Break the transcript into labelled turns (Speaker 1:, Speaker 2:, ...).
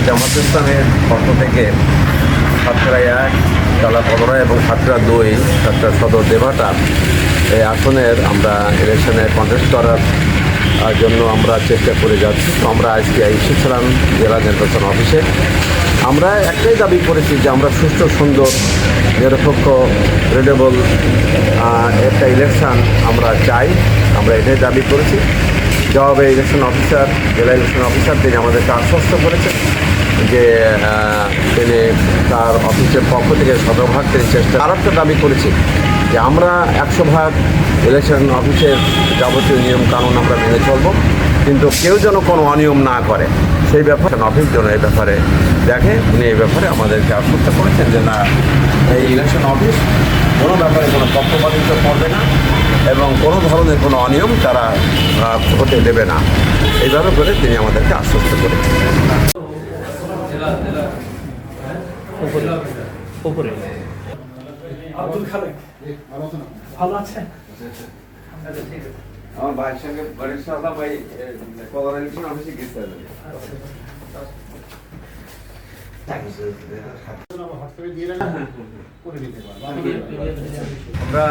Speaker 1: জামাত ইসলামের পক্ষ থেকে সাতক্ষীরা 1, জেলা 15 এবং সাতক্ষীরা 2, সাতক্ষীরা সদর দেভাটা এই আসনের আমরা ইলেকশনে কন্টেস্ট করার জন্য আমরা চেষ্টা করে যাচ্ছি। তো আমরা আজকে এসেছিলাম জেলা নির্বাচন অফিসে। আমরা একটাই দাবি করেছি যে আমরা সুষ্ঠু, সুন্দর, নিরপেক্ষ, ক্রেডিবল একটা ইলেকশন আমরা চাই। আমরা এটাই দাবি করেছি। জবাবে ইলেকশন অফিসার, জেলা ইলেকশন অফিসার তিনি আমাদেরকে আশ্বস্ত করেছেন যে তিনি তার অফিসের পক্ষ থেকে শতভাগ তিনি চেষ্টা। আর একটা দাবি করেছি যে আমরা 100% ইলেকশন অফিসের যাবতীয় নিয়ম কানুন আমরা মেনে চলব, কিন্তু কেউ যেন কোনো অনিয়ম না করে সেই ব্যাপারে অফিস যেন এই ব্যাপারে দেখে। উনি এই ব্যাপারে আমাদেরকে আশ্বস্ত করেছেন যে না, এই ইলেকশন অফিস কোনো ব্যাপারে কোনো পক্ষপাতিত্ব করবে না এবং কোনো ধরনের কোনো অনিয়ম তারা হতে দেবে না। এইভাবে করে তিনি আমাদেরকে আশ্বস্ত করেছেন। আমার ভাইয়ের সঙ্গে বাড়ির সাদা ভাই কলার ইলেকশন অফিসে গেছে। আমরা